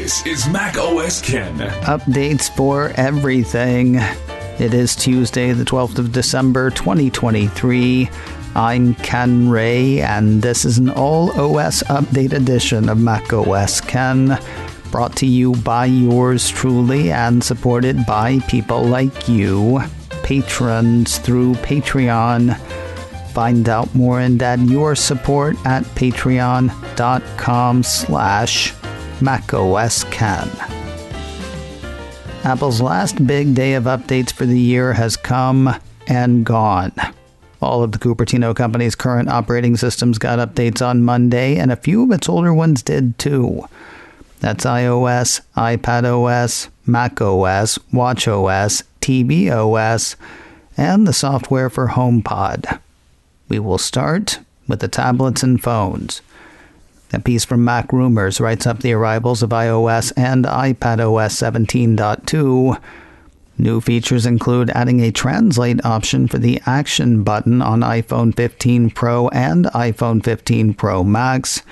This is macOS Ken. Updates for everything. It is Tuesday, the 12th of December, 2023. I'm Ken Ray, and this is an all-OS update edition of macOS Ken, brought to you by yours truly and supported by people like you, patrons through Patreon. Find out more and add your support at patreon.com/macOSKen. Apple's last big day of updates for the year has come and gone. All of the Cupertino company's current operating systems got updates on Monday, and a few of its older ones did too. That's iOS, iPadOS, macOS, watchOS, tvOS, and the software for HomePod. We will start with the tablets and phones. A piece from Mac Rumors writes up the arrivals of iOS and iPadOS 17.2. New features include adding a translate option for the Action button on iPhone 15 Pro and iPhone 15 Pro Max.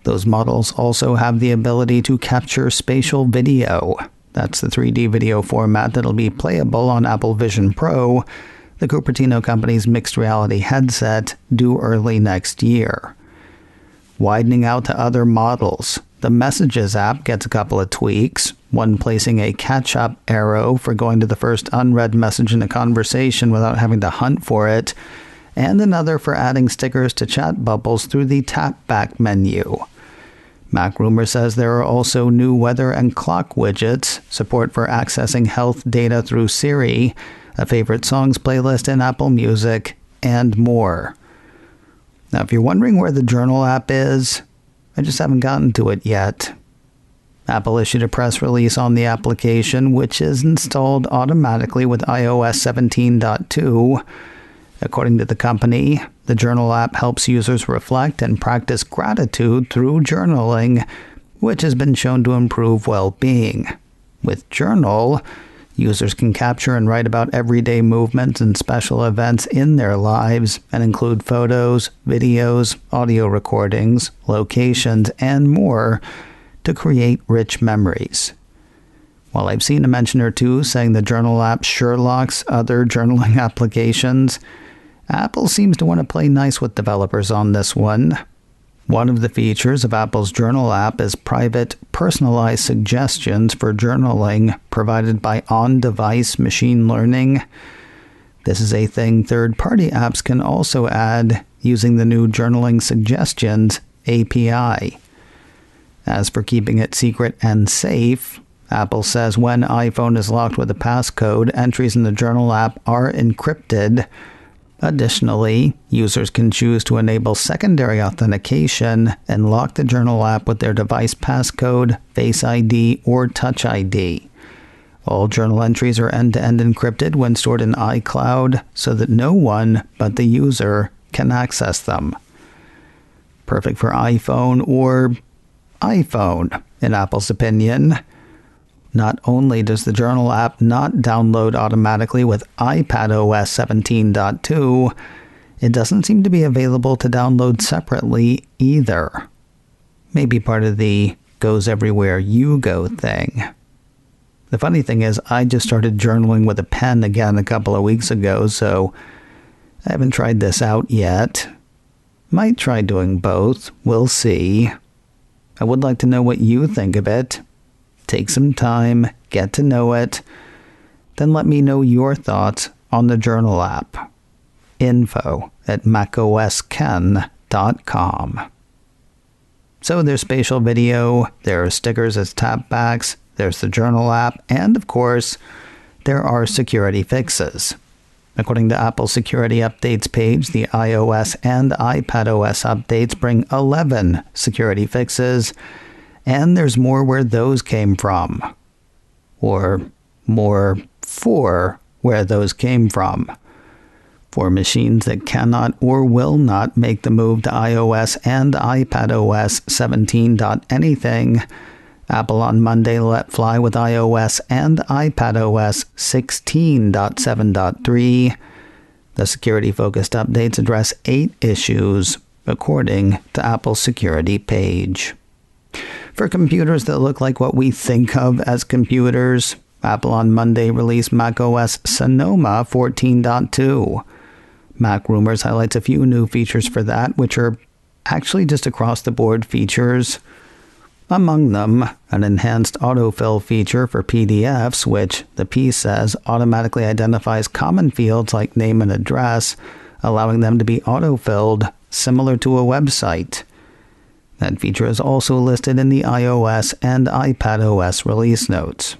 Those models also have the ability to capture spatial video. That's the 3D video format that'll be playable on Apple Vision Pro, the Cupertino company's mixed reality headset, due early next year. Widening out to other models, the Messages app gets a couple of tweaks, one placing a catch-up arrow for going to the first unread message in a conversation without having to hunt for it, and another for adding stickers to chat bubbles through the tap-back menu. Mac Rumor says there are also new weather and clock widgets, support for accessing health data through Siri, a favorite songs playlist in Apple Music, and more. Now, if you're wondering where the Journal app is, I just haven't gotten to it yet. Apple issued a press release on the application, which is installed automatically with iOS 17.2. According to the company, the Journal app helps users reflect and practice gratitude through journaling, which has been shown to improve well-being. With Journal, users can capture and write about everyday movements and special events in their lives and include photos, videos, audio recordings, locations, and more to create rich memories. While I've seen a mention or two saying the Journal app Sherlock's other journaling applications, Apple seems to want to play nice with developers on this one. One of the features of Apple's Journal app is private, personalized suggestions for journaling provided by on-device machine learning. This is a thing third-party apps can also add using the new Journaling Suggestions API. As for keeping it secret and safe, Apple says when iPhone is locked with a passcode, entries in the Journal app are encrypted. Additionally, users can choose to enable secondary authentication and lock the Journal app with their device passcode, Face ID, or Touch ID. All journal entries are end-to-end encrypted when stored in iCloud so that no one but the user can access them. Perfect for iPhone or iPhone, in Apple's opinion. Not only does the Journal app not download automatically with iPadOS 17.2, it doesn't seem to be available to download separately either. Maybe part of the goes everywhere you go thing. The funny thing is, I just started journaling with a pen again a couple of weeks ago, so I haven't tried this out yet. Might try doing both. We'll see. I would like to know what you think of it. Take some time, get to know it, then let me know your thoughts on the Journal app. info@macosken.com. So there's spatial video, there are stickers as tapbacks, there's the Journal app, and of course, there are security fixes. According to Apple's security updates page, the iOS and iPadOS updates bring 11 security fixes, and there's more where those came from. Or more for where those came from. For machines that cannot or will not make the move to iOS and iPadOS 17. anything, Apple on Monday let fly with iOS and iPadOS 16.7.3. The security-focused updates address 8 issues, according to Apple's security page. For computers that look like what we think of as computers, Apple on Monday released macOS Sonoma 14.2. Mac Rumors highlights a few new features for that, which are actually just across-the-board features. Among them, an enhanced autofill feature for PDFs, which, the piece says, automatically identifies common fields like name and address, allowing them to be autofilled, similar to a website. That feature is also listed in the iOS and iPadOS release notes.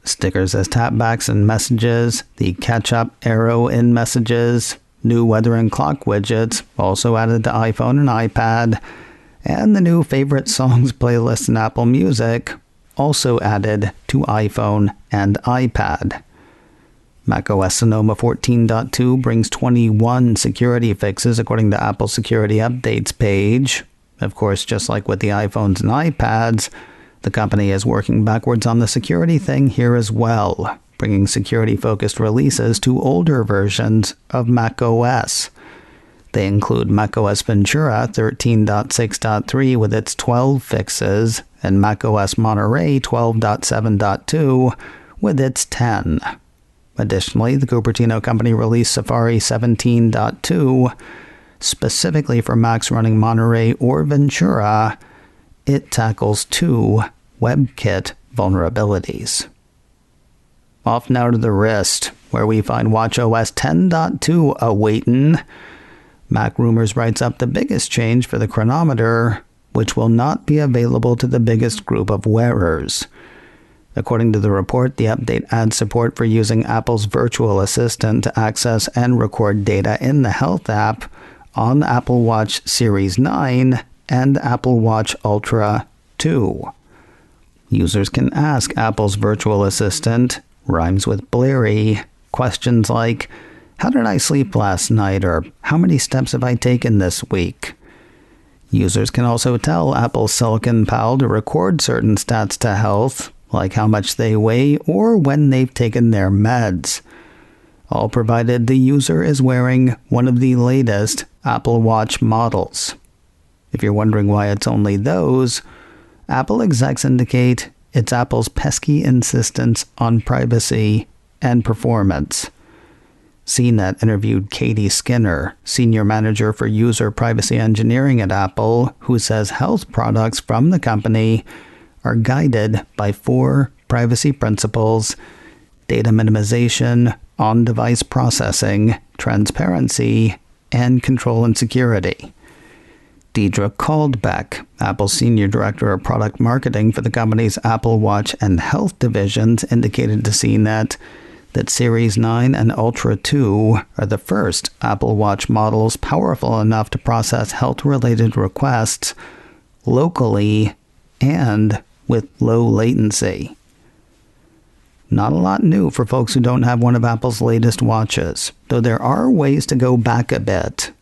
Stickers as tapbacks in messages, the catch-up arrow in messages, new weather and clock widgets, also added to iPhone and iPad, and the new favorite songs playlist in Apple Music, also added to iPhone and iPad. macOS Sonoma 14.2 brings 21 security fixes according to Apple's Security Updates page. Of course, just like with the iPhones and iPads, the company is working backwards on the security thing here as well, bringing security-focused releases to older versions of macOS. They include macOS Ventura 13.6.3 with its 12 fixes, and macOS Monterey 12.7.2 with its 10. Additionally, the Cupertino company released Safari 17.2. Specifically for Macs running Monterey or Ventura, it tackles 2 WebKit vulnerabilities. Off now to the wrist, where we find watchOS 10.2 awaitin'. Mac Rumors writes up the biggest change for the chronometer, which will not be available to the biggest group of wearers. According to the report, the update adds support for using Apple's virtual assistant to access and record data in the Health app on Apple Watch Series 9 and Apple Watch Ultra 2. Users can ask Apple's virtual assistant, rhymes with blurry, questions like, "How did I sleep last night?" or "How many steps have I taken this week?" Users can also tell Apple's Silicon Pal to record certain stats to Health, like how much they weigh or when they've taken their meds. All provided the user is wearing one of the latest Apple Watch models. If you're wondering why it's only those, Apple execs indicate it's Apple's pesky insistence on privacy and performance. CNET interviewed Katie Skinner, Senior Manager for User Privacy Engineering at Apple, who says health products from the company are guided by 4 privacy principles: data minimization, on-device processing, transparency, and control and security. Deidre Caldbeck, Apple's Senior Director of Product Marketing for the company's Apple Watch and Health divisions, indicated to CNET that Series 9 and Ultra 2 are the first Apple Watch models powerful enough to process health-related requests locally and with low latency. Not a lot new for folks who don't have one of Apple's latest watches, though there are ways to go back a bit.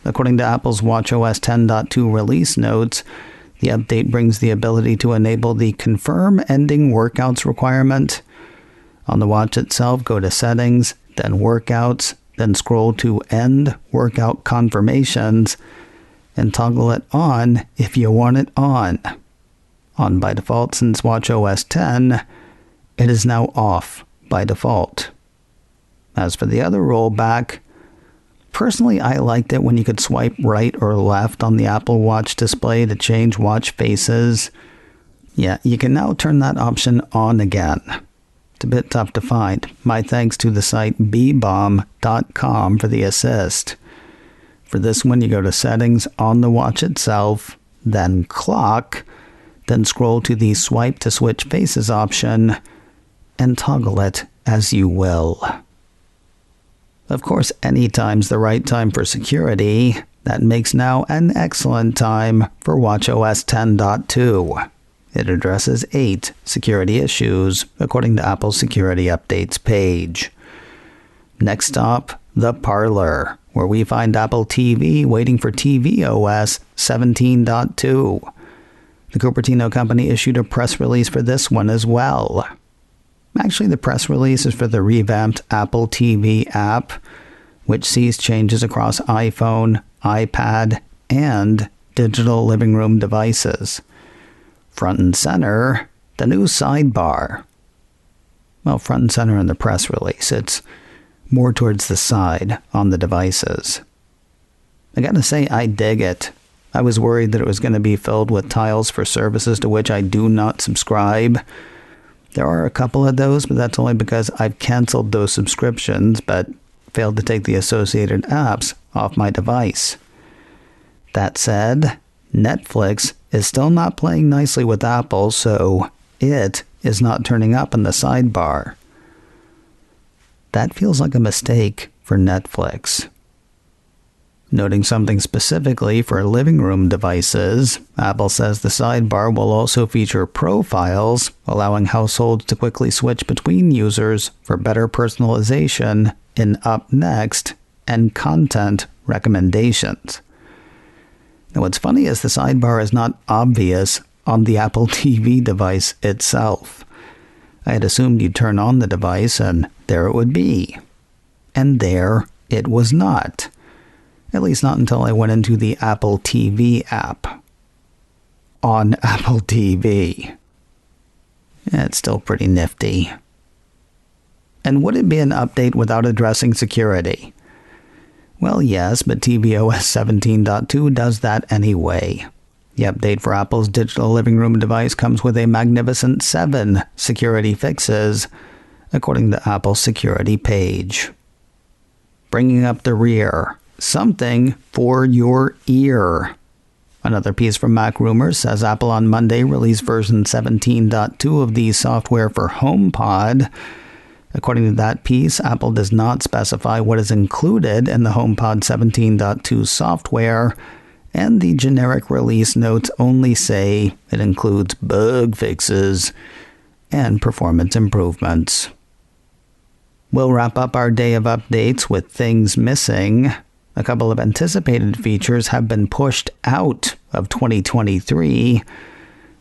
According to Apple's watchOS 10.2 release notes, the update brings the ability to enable the confirm ending workouts requirement. On the watch itself, go to Settings, then Workouts, then scroll to End Workout Confirmations, and toggle it on if you want it on. On by default since watchOS 10, it is now off by default. As for the other rollback, personally I liked it when you could swipe right or left on the Apple Watch display to change watch faces. Yeah, you can now turn that option on again. It's a bit tough to find. My thanks to the site bbomb.com for the assist. For this one, you go to Settings on the watch itself, then Clock, then scroll to the Swipe to Switch Faces option, and toggle it as you will. Of course, any time's the right time for security. That makes now an excellent time for watchOS 10.2. It addresses 8 security issues, according to Apple's Security Updates page. Next up, the Parlor, where we find Apple TV waiting for tvOS 17.2. The Cupertino company issued a press release for this one as well. Actually, the press release is for the revamped Apple TV app, which sees changes across iPhone, iPad, and digital living room devices. Front and center, the new sidebar. Well, front and center in the press release, it's more towards the side on the devices. I gotta say, I dig it. I was worried that it was going to be filled with tiles for services to which I do not subscribe. There are a couple of those, but that's only because I've canceled those subscriptions, but failed to take the associated apps off my device. That said, Netflix is still not playing nicely with Apple, so it is not turning up in the sidebar. That feels like a mistake for Netflix. Noting something specifically for living room devices, Apple says the sidebar will also feature profiles, allowing households to quickly switch between users for better personalization in Up Next and content recommendations. Now, what's funny is the sidebar is not obvious on the Apple TV device itself. I had assumed you'd turn on the device and there it would be. And there it was not. At least not until I went into the Apple TV app. On Apple TV. It's still pretty nifty. And would it be an update without addressing security? Well, yes, but tvOS 17.2 does that anyway. The update for Apple's digital living room device comes with a magnificent 7 security fixes, according to Apple's security page. Bringing up the rear. Something for your ear. Another piece from Mac Rumors says Apple on Monday released version 17.2 of the software for HomePod. According to that piece, Apple does not specify what is included in the HomePod 17.2 software, and the generic release notes only say it includes bug fixes and performance improvements. We'll wrap up our day of updates with things missing. A couple of anticipated features have been pushed out of 2023.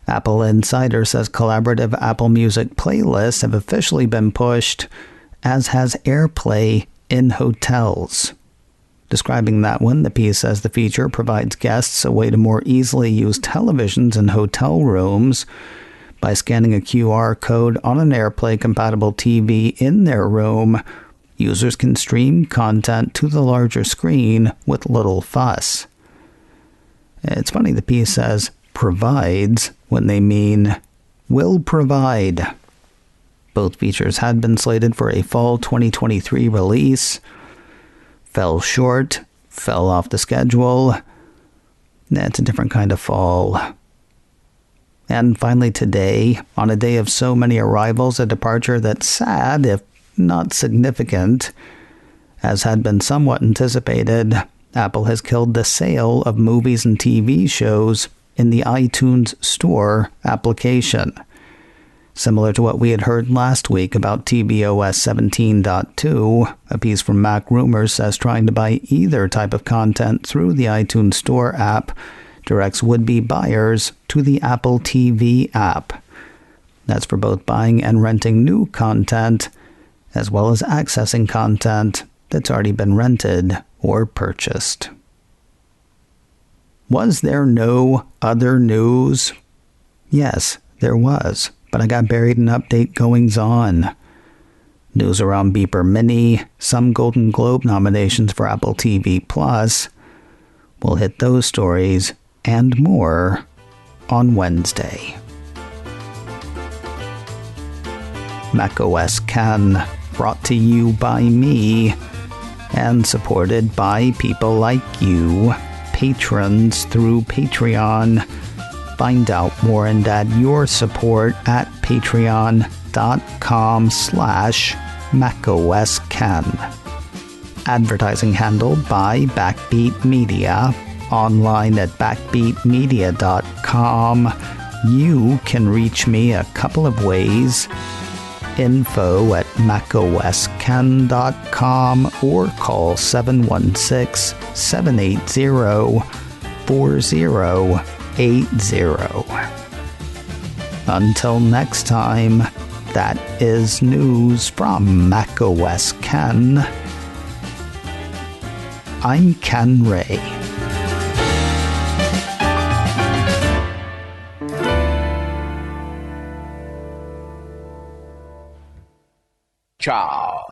Apple Insider says collaborative Apple Music playlists have officially been pushed, as has AirPlay in hotels. Describing that one, the piece says the feature provides guests a way to more easily use televisions in hotel rooms. By scanning a QR code on an AirPlay-compatible TV in their room, users can stream content to the larger screen with little fuss. It's funny the piece says provides when they mean will provide. Both features had been slated for a fall 2023 release. Fell short, fell off the schedule. It's a different kind of fall. And finally today, on a day of so many arrivals, a departure that's sad, if not significant. As had been somewhat anticipated, Apple has killed the sale of movies and TV shows in the iTunes Store application. Similar to what we had heard last week about tvOS 17.2, a piece from Mac Rumors says trying to buy either type of content through the iTunes Store app directs would-be buyers to the Apple TV app. That's for both buying and renting new content, as well as accessing content that's already been rented or purchased. Was there no other news? Yes, there was, but I got buried in update goings-on. News around Beeper Mini, some Golden Globe nominations for Apple TV Plus. We'll hit those stories and more on Wednesday. macOS Can, brought to you by me and supported by people like you, patrons through Patreon. Find out more and add your support at patreon.com/macOSCan. Advertising handled by Backbeat Media. Online at backbeatmedia.com. You can reach me a couple of ways. Info at macoscan.com or call 716-780-4080. Until next time, that is news from macOS Ken. I'm Ken Ray. Ciao.